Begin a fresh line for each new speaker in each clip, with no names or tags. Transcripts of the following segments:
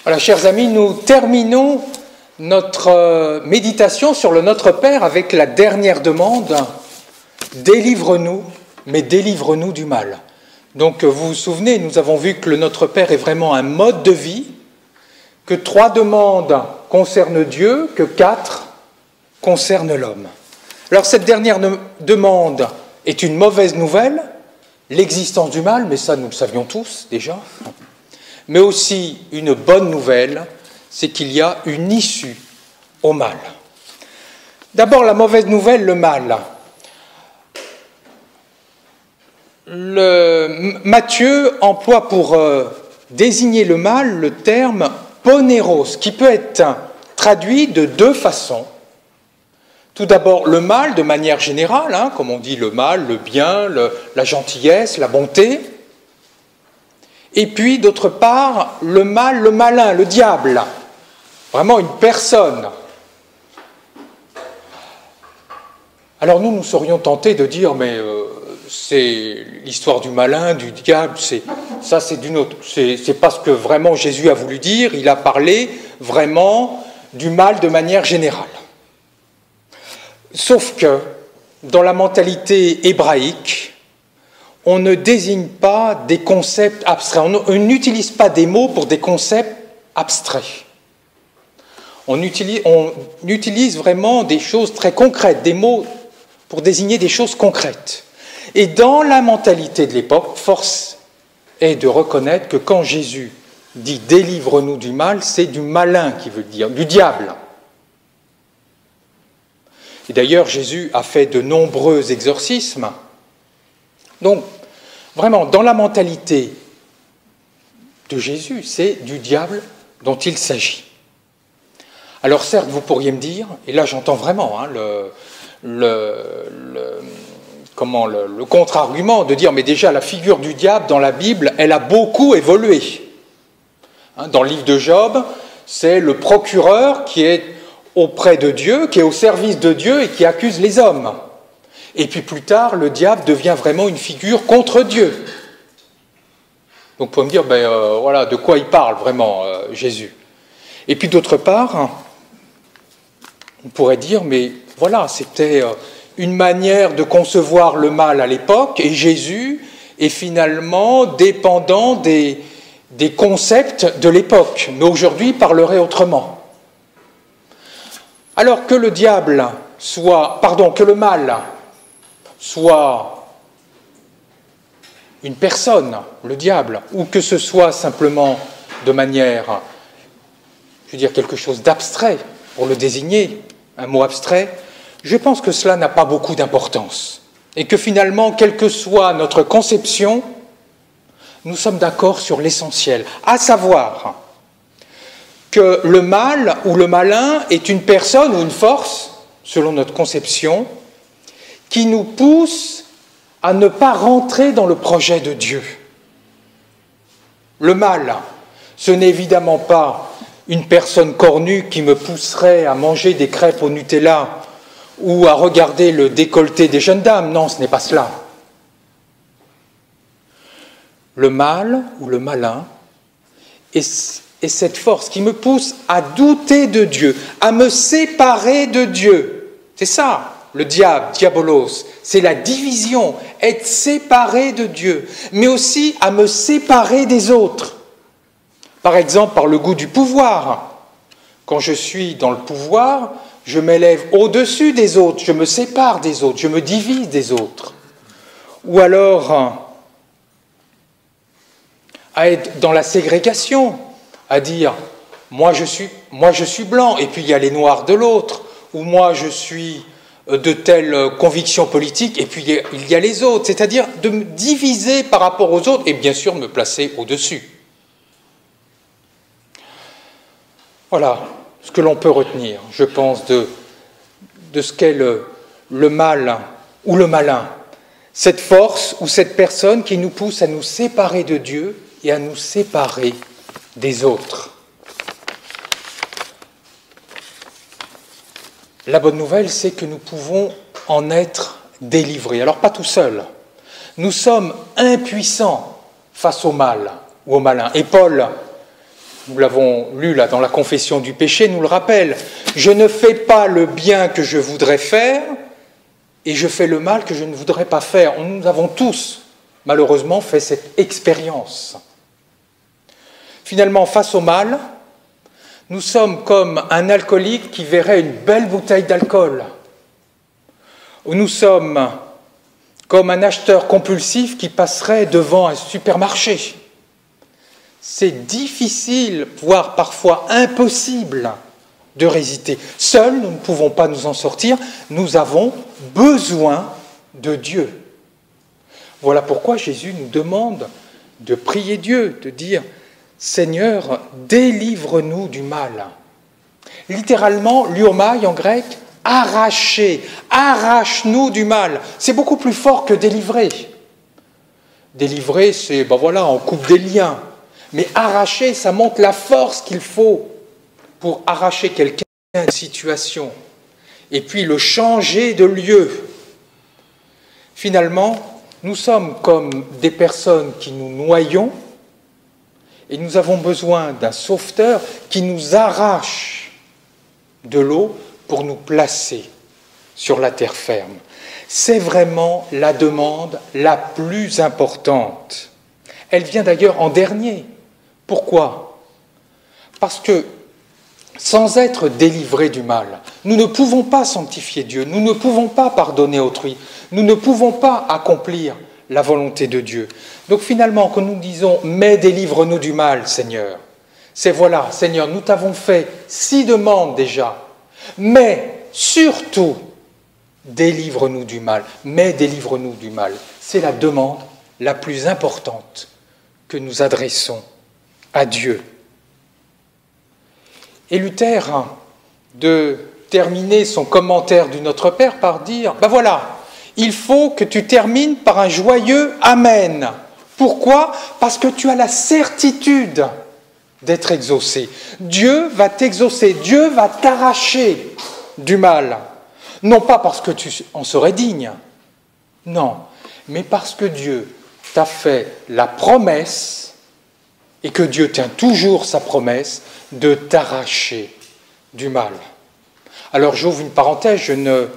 Voilà, chers amis, nous terminons notre méditation sur le Notre Père avec la dernière demande. Délivre-nous, mais délivre-nous du mal. Donc, vous vous souvenez, nous avons vu que le Notre Père est vraiment un mode de vie, que 3 demandes concernent Dieu, que 4 concernent l'homme. Alors, cette dernière demande est une mauvaise nouvelle, l'existence du mal, mais ça, nous le savions tous déjà. Mais aussi une bonne nouvelle, c'est qu'il y a une issue au mal. D'abord, la mauvaise nouvelle, le mal. Matthieu emploie pour désigner le mal le terme poneros, qui peut être traduit de 2 façons. Tout d'abord, le mal de manière générale, comme on dit le mal, le bien, la gentillesse, la bonté. Et puis, d'autre part, le mal, le malin, le diable, vraiment une personne. Alors nous serions tentés de dire, mais c'est l'histoire du malin, du diable, ça c'est d'une autre. C'est pas ce que vraiment Jésus a voulu dire, il a parlé vraiment du mal de manière générale. Sauf que, dans la mentalité hébraïque, on ne désigne pas des concepts abstraits, on n'utilise pas des mots pour des concepts abstraits. On utilise vraiment des choses très concrètes, des mots pour désigner des choses concrètes. Et dans la mentalité de l'époque, force est de reconnaître que quand Jésus dit « délivre-nous du mal », c'est du malin qui veut dire, du diable. Et d'ailleurs, Jésus a fait de nombreux exorcismes. Donc, vraiment, dans la mentalité de Jésus, c'est du diable dont il s'agit. Alors certes, vous pourriez me dire, et là j'entends vraiment le contre-argument de dire, mais déjà la figure du diable dans la Bible, elle a beaucoup évolué. Dans le livre de Job, c'est le procureur qui est auprès de Dieu, qui est au service de Dieu et qui accuse les hommes. Et puis plus tard, le diable devient vraiment une figure contre Dieu. Donc vous pouvez me dire, voilà, de quoi il parle vraiment, Jésus. Et puis d'autre part, on pourrait dire, mais voilà, c'était une manière de concevoir le mal à l'époque, et Jésus est finalement dépendant des concepts de l'époque, mais aujourd'hui il parlerait autrement. Alors que le mal soit une personne, le diable, ou que ce soit simplement de manière, je veux dire, quelque chose d'abstrait, pour le désigner, un mot abstrait, je pense que cela n'a pas beaucoup d'importance. Et que finalement, quelle que soit notre conception, nous sommes d'accord sur l'essentiel, à savoir que le mal ou le malin est une personne ou une force, selon notre conception, qui nous pousse à ne pas rentrer dans le projet de Dieu. Le mal, ce n'est évidemment pas une personne cornue qui me pousserait à manger des crêpes au Nutella ou à regarder le décolleté des jeunes dames. Non, ce n'est pas cela. Le mal ou le malin est cette force qui me pousse à douter de Dieu, à me séparer de Dieu. C'est ça, le diable, diabolos, c'est la division, être séparé de Dieu, mais aussi à me séparer des autres. Par exemple, par le goût du pouvoir. Quand je suis dans le pouvoir, je m'élève au-dessus des autres, je me sépare des autres, je me divise des autres. Ou alors, à être dans la ségrégation, à dire « moi je suis blanc, et puis il y a les noirs de l'autre », ou « moi je suis de telle conviction politique, et puis il y a les autres », c'est-à-dire de me diviser par rapport aux autres, et bien sûr me placer au-dessus. Voilà ce que l'on peut retenir, je pense, de ce qu'est le mal ou le malin, cette force ou cette personne qui nous pousse à nous séparer de Dieu et à nous séparer des autres. La bonne nouvelle, c'est que nous pouvons en être délivrés. Alors pas tout seuls. Nous sommes impuissants face au mal ou au malin. Et Paul nous l'avons lu là dans la confession du péché, nous le rappelle. Je ne fais pas le bien que je voudrais faire et je fais le mal que je ne voudrais pas faire. Nous avons tous, malheureusement, fait cette expérience. Finalement, face au mal, nous sommes comme un alcoolique qui verrait une belle bouteille d'alcool. Ou nous sommes comme un acheteur compulsif qui passerait devant un supermarché. C'est difficile, voire parfois impossible, de résister. Seuls, nous ne pouvons pas nous en sortir. Nous avons besoin de Dieu. Voilà pourquoi Jésus nous demande de prier Dieu, de dire « Seigneur, délivre-nous du mal ». Littéralement, l'urmai en grec, arracher, arrache-nous du mal. C'est beaucoup plus fort que délivrer. Délivrer, c'est, on coupe des liens. Mais arracher, ça montre la force qu'il faut pour arracher quelqu'un d'une situation et puis le changer de lieu. Finalement, nous sommes comme des personnes qui nous noyons et nous avons besoin d'un sauveteur qui nous arrache de l'eau pour nous placer sur la terre ferme. C'est vraiment la demande la plus importante. Elle vient d'ailleurs en dernier. Pourquoi ? Parce que sans être délivrés du mal, nous ne pouvons pas sanctifier Dieu, nous ne pouvons pas pardonner autrui, nous ne pouvons pas accomplir la volonté de Dieu. Donc finalement, quand nous disons « mais délivre-nous du mal, Seigneur », c'est voilà, Seigneur, nous t'avons fait 6 demandes déjà, mais surtout, délivre-nous du mal, mais délivre-nous du mal. C'est la demande la plus importante que nous adressons à Dieu. Et Luther, de terminer son commentaire du Notre Père par dire « il faut que tu termines par un joyeux Amen ». Pourquoi ? Parce que tu as la certitude d'être exaucé. Dieu va t'exaucer, Dieu va t'arracher du mal. Non pas parce que tu en serais digne, non, mais parce que Dieu t'a fait la promesse et que Dieu tient toujours sa promesse de t'arracher du mal. Alors j'ouvre une parenthèse, je ne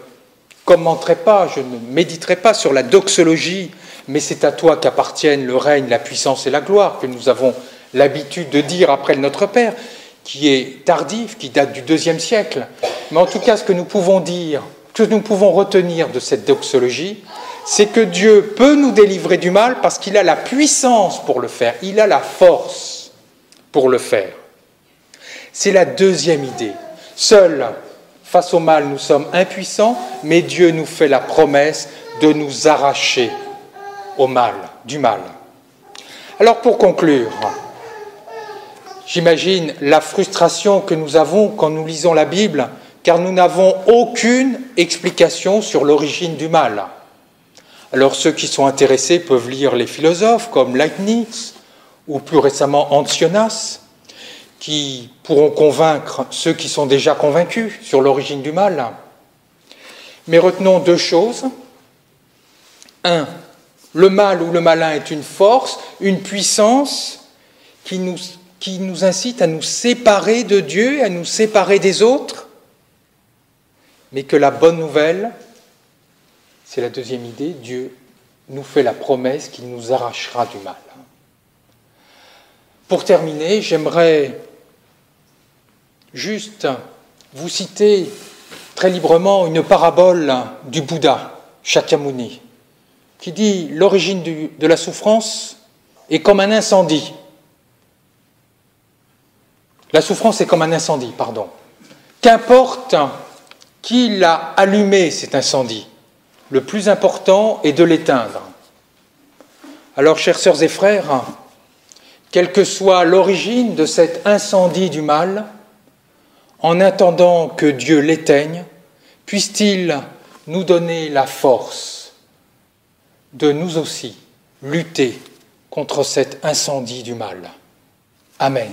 commenterai pas, je ne méditerai pas sur la doxologie, mais c'est à toi qu'appartiennent le règne, la puissance et la gloire, que nous avons l'habitude de dire après le Notre Père, qui est tardif, qui date du IIe siècle. Mais en tout cas, ce que nous pouvons dire, ce que nous pouvons retenir de cette doxologie, c'est que Dieu peut nous délivrer du mal parce qu'il a la puissance pour le faire, il a la force pour le faire. C'est la deuxième idée. Seuls, face au mal, nous sommes impuissants, mais Dieu nous fait la promesse de nous arracher au mal, du mal. Alors pour conclure, j'imagine la frustration que nous avons quand nous lisons la Bible, car nous n'avons aucune explication sur l'origine du mal. Alors ceux qui sont intéressés peuvent lire les philosophes comme Leibniz ou plus récemment Ancionas, qui pourront convaincre ceux qui sont déjà convaincus sur l'origine du mal. Mais retenons 2 choses. 1. Le mal ou le malin est une force, une puissance qui nous incite à nous séparer de Dieu et à nous séparer des autres. Mais que la bonne nouvelle, c'est la deuxième idée, Dieu nous fait la promesse qu'il nous arrachera du mal. Pour terminer, j'aimerais juste vous citer très librement une parabole du Bouddha, Shakyamuni, qui dit « L'origine de la souffrance est comme un incendie ». La souffrance est comme un incendie, pardon. Qu'importe qui l'a allumé, cet incendie. Le plus important est de l'éteindre. Alors, chères sœurs et frères, quelle que soit l'origine de cet incendie du mal, en attendant que Dieu l'éteigne, puisse-t-il nous donner la force de nous aussi lutter contre cet incendie du mal. Amen.